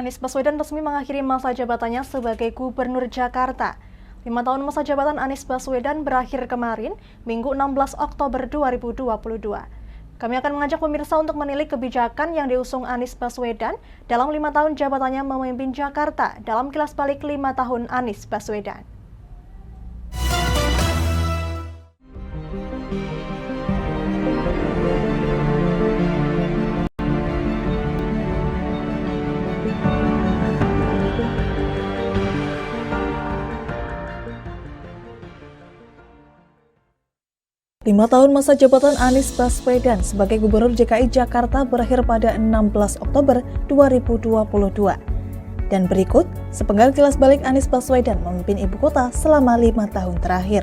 Anies Baswedan resmi mengakhiri masa jabatannya sebagai Gubernur Jakarta. 5 tahun masa jabatan Anies Baswedan berakhir kemarin, Minggu 16 Oktober 2022. Kami akan mengajak pemirsa untuk menilik kebijakan yang diusung Anies Baswedan dalam 5 tahun jabatannya memimpin Jakarta dalam Kilas Balik 5 tahun Anies Baswedan. Lima tahun masa jabatan Anies Baswedan sebagai Gubernur DKI Jakarta berakhir pada 16 Oktober 2022. Dan berikut sepenggal kilas balik Anies Baswedan memimpin ibu kota selama 5 tahun terakhir.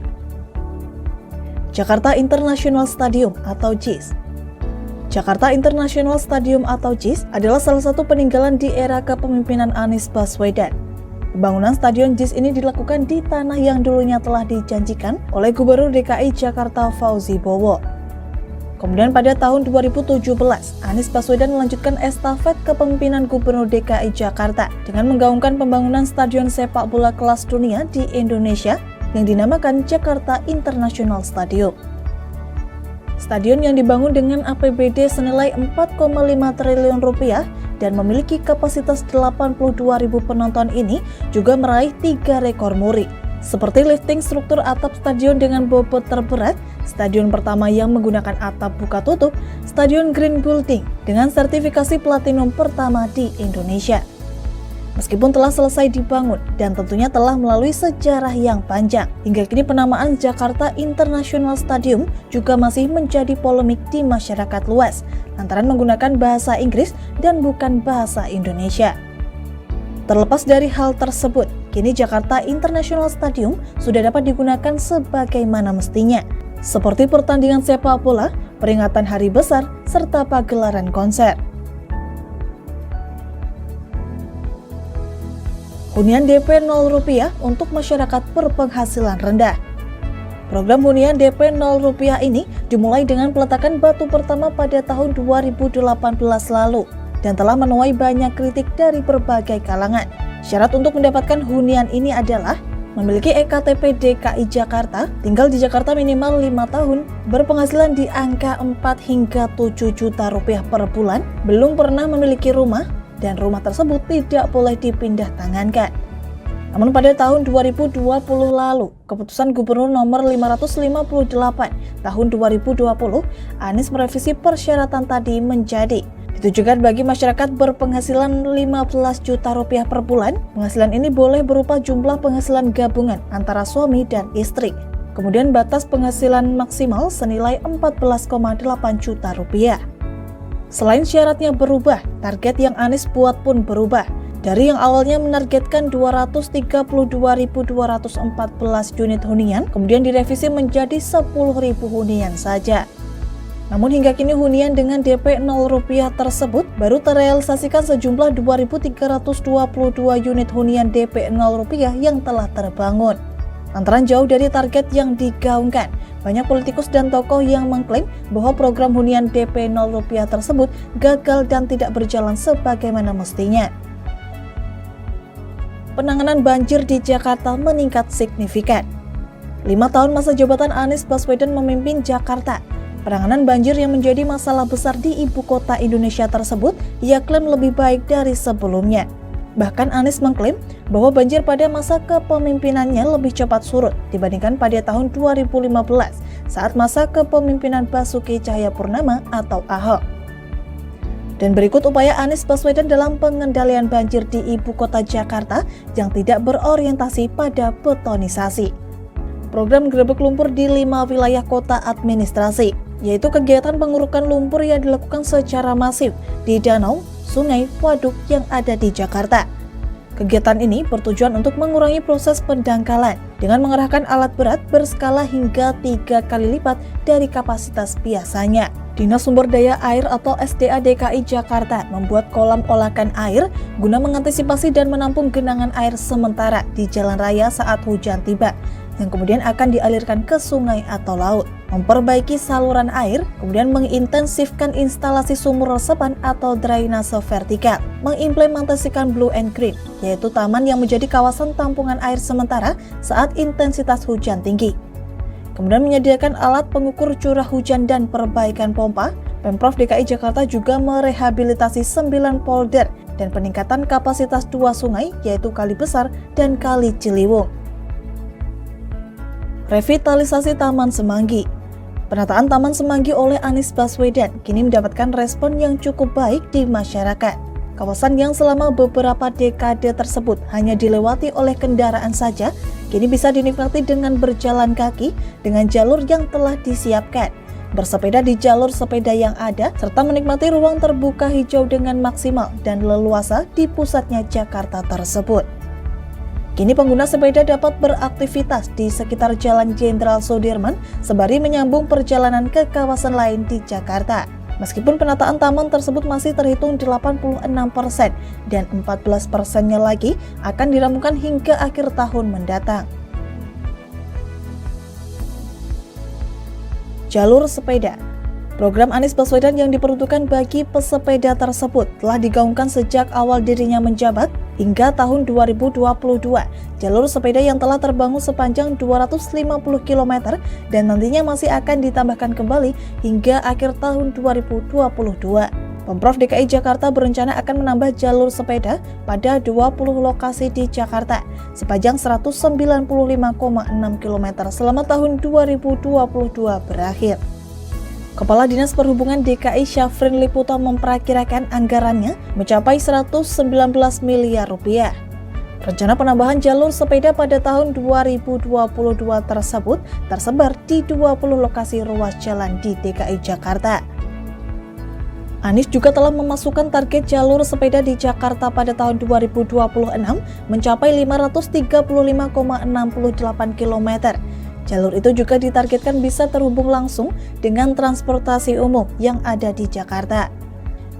Jakarta International Stadium atau JIS. Jakarta International Stadium atau JIS adalah salah satu peninggalan di era kepemimpinan Anies Baswedan. Pembangunan Stadion JIS ini dilakukan di tanah yang dulunya telah dijanjikan oleh Gubernur DKI Jakarta Fauzi Bowo. Kemudian pada tahun 2017, Anies Baswedan melanjutkan estafet kepemimpinan Gubernur DKI Jakarta dengan menggaungkan pembangunan stadion sepak bola kelas dunia di Indonesia yang dinamakan Jakarta International Stadium. Stadion yang dibangun dengan APBD senilai 4,5 triliun rupiah dan memiliki kapasitas 82.000 penonton ini juga meraih 3 rekor muri, seperti lifting struktur atap stadion dengan bobot terberat, stadion pertama yang menggunakan atap buka tutup, Stadion Green Building dengan sertifikasi platinum pertama di Indonesia. Meskipun telah selesai dibangun dan tentunya telah melalui sejarah yang panjang, hingga kini penamaan Jakarta International Stadium juga masih menjadi polemik di masyarakat luas, lantaran menggunakan bahasa Inggris dan bukan bahasa Indonesia. Terlepas dari hal tersebut, kini Jakarta International Stadium sudah dapat digunakan sebagaimana mestinya, seperti pertandingan sepak bola, peringatan hari besar, serta pagelaran konser. Hunian DP 0 rupiah untuk masyarakat berpenghasilan rendah. Program hunian DP 0 rupiah ini dimulai dengan peletakan batu pertama pada tahun 2018 lalu dan telah menuai banyak kritik dari berbagai kalangan. Syarat untuk mendapatkan hunian ini adalah memiliki EKTP DKI Jakarta, tinggal di Jakarta minimal 5 tahun, berpenghasilan di angka 4 hingga 7 juta rupiah per bulan, belum pernah memiliki rumah, dan rumah tersebut tidak boleh dipindah tangankan. Namun pada tahun 2020 lalu, keputusan Gubernur nomor 558 tahun 2020, Anies merevisi persyaratan tadi menjadi ditujukan bagi masyarakat berpenghasilan 15 juta rupiah per bulan. Penghasilan ini boleh berupa jumlah penghasilan gabungan antara suami dan istri. Kemudian batas penghasilan maksimal senilai 14,8 juta rupiah. Selain syaratnya berubah, target yang Anies buat pun berubah. Dari yang awalnya menargetkan 232.214 unit hunian, kemudian direvisi menjadi 10.000 hunian saja. Namun hingga kini hunian dengan DP 0 rupiah tersebut baru terrealisasikan sejumlah 2.322 unit hunian DP 0 rupiah yang telah terbangun. Lantaran jauh dari target yang digaungkan, banyak politikus dan tokoh yang mengklaim bahwa program hunian DP 0 rupiah tersebut gagal dan tidak berjalan sebagaimana mestinya. Penanganan banjir di Jakarta meningkat signifikan. 5 tahun masa jabatan Anies Baswedan memimpin Jakarta. Penanganan banjir yang menjadi masalah besar di ibu kota Indonesia tersebut ia klaim lebih baik dari sebelumnya. Bahkan Anies mengklaim bahwa banjir pada masa kepemimpinannya lebih cepat surut dibandingkan pada tahun 2015 saat masa kepemimpinan Basuki Cahayapurnama atau Ahok. Dan berikut upaya Anies Baswedan dalam pengendalian banjir di ibu kota Jakarta yang tidak berorientasi pada betonisasi. Program gerebek lumpur di 5 wilayah kota administrasi, yaitu kegiatan pengurukan lumpur yang dilakukan secara masif di danau, sungai, waduk yang ada di Jakarta. Kegiatan ini bertujuan untuk mengurangi proses pendangkalan dengan mengerahkan alat berat berskala hingga 3 kali lipat dari kapasitas biasanya. Dinas Sumber Daya Air atau SDA DKI Jakarta membuat kolam olakan air guna mengantisipasi dan menampung genangan air sementara di jalan raya saat hujan tiba, yang kemudian akan dialirkan ke sungai atau laut. memperbaiki saluran air, kemudian mengintensifkan instalasi sumur resepan atau drainase vertikal, mengimplementasikan Blue and Green, yaitu taman yang menjadi kawasan tampungan air sementara saat intensitas hujan tinggi. Kemudian menyediakan alat pengukur curah hujan dan perbaikan pompa. Pemprov DKI Jakarta juga merehabilitasi 9 polder dan peningkatan kapasitas 2 sungai, yaitu Kali Besar dan Kali Ciliwung. Revitalisasi Taman Semanggi. Penataan Taman Semanggi oleh Anies Baswedan kini mendapatkan respon yang cukup baik di masyarakat. Kawasan yang selama beberapa dekade tersebut hanya dilewati oleh kendaraan saja, kini bisa dinikmati dengan berjalan kaki dengan jalur yang telah disiapkan, bersepeda di jalur sepeda yang ada, serta menikmati ruang terbuka hijau dengan maksimal dan leluasa di pusatnya Jakarta tersebut. Kini pengguna sepeda dapat beraktivitas di sekitar Jalan Jenderal Sudirman sembari menyambung perjalanan ke kawasan lain di Jakarta. Meskipun penataan taman tersebut masih terhitung 86% dan 14%-nya lagi akan dirampungkan hingga akhir tahun mendatang. Jalur sepeda. Program Anies Baswedan yang diperuntukkan bagi pesepeda tersebut telah digaungkan sejak awal dirinya menjabat hingga tahun 2022. Jalur sepeda yang telah terbangun sepanjang 250 km dan nantinya masih akan ditambahkan kembali hingga akhir tahun 2022. Pemprov DKI Jakarta berencana akan menambah jalur sepeda pada 20 lokasi di Jakarta sepanjang 195,6 km selama tahun 2022 berakhir. Kepala Dinas Perhubungan DKI Syafrin Liputo memperkirakan anggarannya mencapai 119 miliar rupiah. Rencana penambahan jalur sepeda pada tahun 2022 tersebut tersebar di 20 lokasi ruas jalan di DKI Jakarta. Anies juga telah memasukkan target jalur sepeda di Jakarta pada tahun 2026 mencapai 535,68 km. Jalur itu juga ditargetkan bisa terhubung langsung dengan transportasi umum yang ada di Jakarta.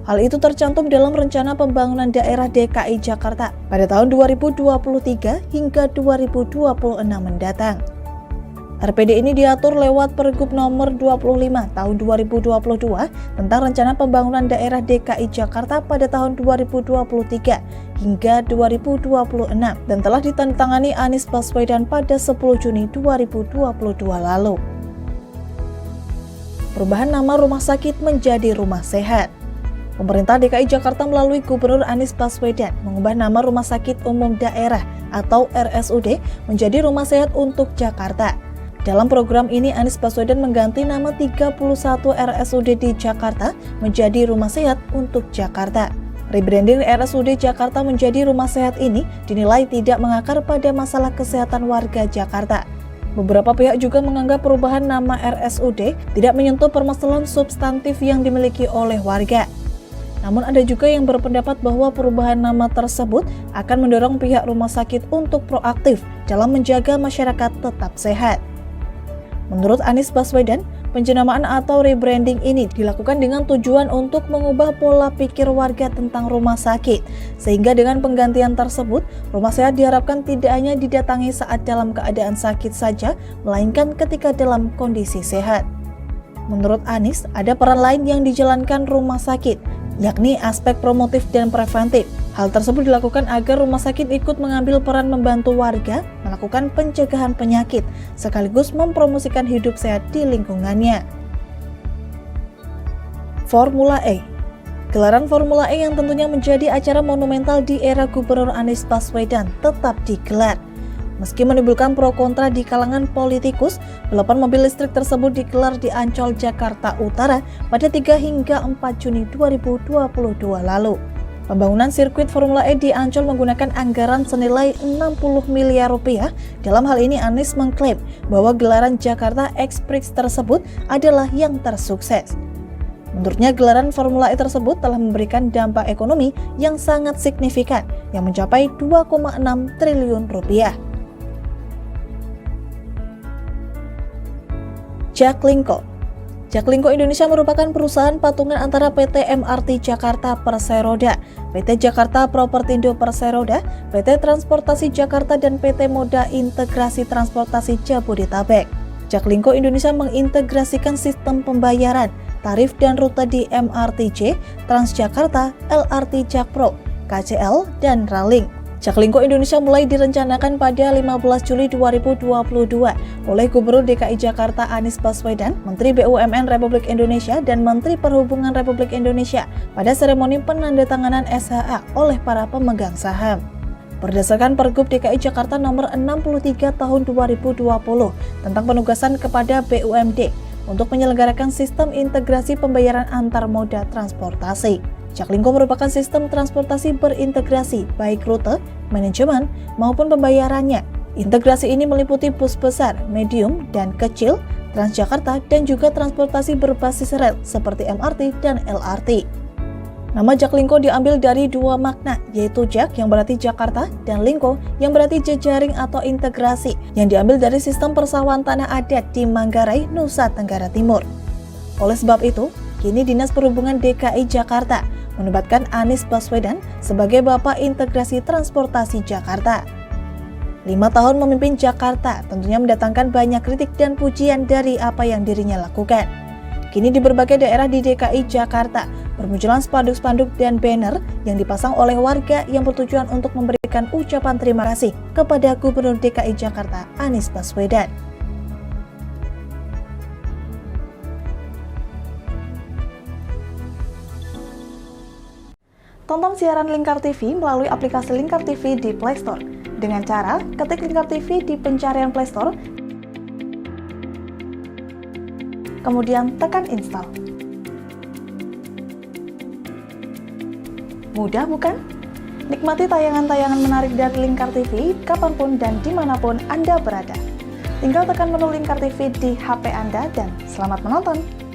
Hal itu tercantum dalam rencana pembangunan daerah DKI Jakarta pada tahun 2023 hingga 2026 mendatang. RPD ini diatur lewat Pergub nomor 25 tahun 2022 tentang rencana pembangunan daerah DKI Jakarta pada tahun 2023 hingga 2026 dan telah ditandatangani Anies Baswedan pada 10 Juni 2022 lalu. Perubahan nama rumah sakit menjadi Rumah Sehat. Pemerintah DKI Jakarta melalui Gubernur Anies Baswedan mengubah nama Rumah Sakit Umum Daerah atau RSUD menjadi Rumah Sehat untuk Jakarta. Dalam program ini, Anies Baswedan mengganti nama 31 RSUD di Jakarta menjadi Rumah Sehat untuk Jakarta. Rebranding RSUD Jakarta menjadi Rumah Sehat ini dinilai tidak mengakar pada masalah kesehatan warga Jakarta. Beberapa pihak juga menganggap perubahan nama RSUD tidak menyentuh permasalahan substantif yang dimiliki oleh warga. Namun ada juga yang berpendapat bahwa perubahan nama tersebut akan mendorong pihak rumah sakit untuk proaktif dalam menjaga masyarakat tetap sehat. Menurut Anies Baswedan, penjenamaan atau rebranding ini dilakukan dengan tujuan untuk mengubah pola pikir warga tentang rumah sakit, sehingga dengan penggantian tersebut, rumah sehat diharapkan tidak hanya didatangi saat dalam keadaan sakit saja, melainkan ketika dalam kondisi sehat. Menurut Anies, ada peran lain yang dijalankan rumah sakit, yakni aspek promotif dan preventif. Hal tersebut dilakukan agar rumah sakit ikut mengambil peran membantu warga melakukan pencegahan penyakit, sekaligus mempromosikan hidup sehat di lingkungannya. Formula E. Gelaran Formula E yang tentunya menjadi acara monumental di era Gubernur Anies Baswedan tetap digelar. Meski menimbulkan pro kontra di kalangan politikus, balapan mobil listrik tersebut digelar di Ancol, Jakarta Utara pada 3 hingga 4 Juni 2022 lalu. Pembangunan sirkuit Formula E di Ancol menggunakan anggaran senilai 60 miliar rupiah. Dalam hal ini Anies mengklaim bahwa gelaran Jakarta X-Prix tersebut adalah yang tersukses. Menurutnya gelaran Formula E tersebut telah memberikan dampak ekonomi yang sangat signifikan yang mencapai 2,6 triliun rupiah. Jaklingko. Jaklingko Indonesia merupakan perusahaan patungan antara PT MRT Jakarta Perseroda, PT Jakarta Propertindo Perseroda, PT Transportasi Jakarta dan PT Moda Integrasi Transportasi Jabodetabek. Jaklingko Indonesia mengintegrasikan sistem pembayaran, tarif dan rute di MRTJ, Transjakarta, LRT Jakpro, KCL, dan Ralink. Jaklingko Indonesia mulai direncanakan pada 15 Juli 2022 oleh Gubernur DKI Jakarta Anies Baswedan, Menteri BUMN Republik Indonesia, dan Menteri Perhubungan Republik Indonesia pada seremoni penandatanganan SHA oleh para pemegang saham. Berdasarkan Pergub DKI Jakarta nomor 63 tahun 2020 tentang penugasan kepada BUMD untuk menyelenggarakan sistem integrasi pembayaran antar moda transportasi. Jaklingko merupakan sistem transportasi berintegrasi baik rute, manajemen, maupun pembayarannya. Integrasi ini meliputi bus besar, medium, dan kecil, Transjakarta, dan juga transportasi berbasis rel seperti MRT dan LRT. Nama Jaklingko diambil dari dua makna, yaitu Jak yang berarti Jakarta dan Lingko yang berarti jejaring atau integrasi, yang diambil dari sistem persawahan tanah adat di Manggarai, Nusa Tenggara Timur. Oleh sebab itu, kini Dinas Perhubungan DKI Jakarta menobatkan Anies Baswedan sebagai Bapak Integrasi Transportasi Jakarta. 5 tahun memimpin Jakarta tentunya mendatangkan banyak kritik dan pujian dari apa yang dirinya lakukan. Kini di berbagai daerah di DKI Jakarta bermunculan spanduk-spanduk dan banner yang dipasang oleh warga yang bertujuan untuk memberikan ucapan terima kasih kepada Gubernur DKI Jakarta Anies Baswedan. Tonton siaran Lingkar TV melalui aplikasi Lingkar TV di Play Store dengan cara ketik Lingkar TV di pencarian Play Store, kemudian tekan install. Mudah bukan? Nikmati tayangan-tayangan menarik dari Lingkar TV kapanpun dan dimanapun Anda berada. Tinggal tekan menu Lingkar TV di HP Anda dan selamat menonton!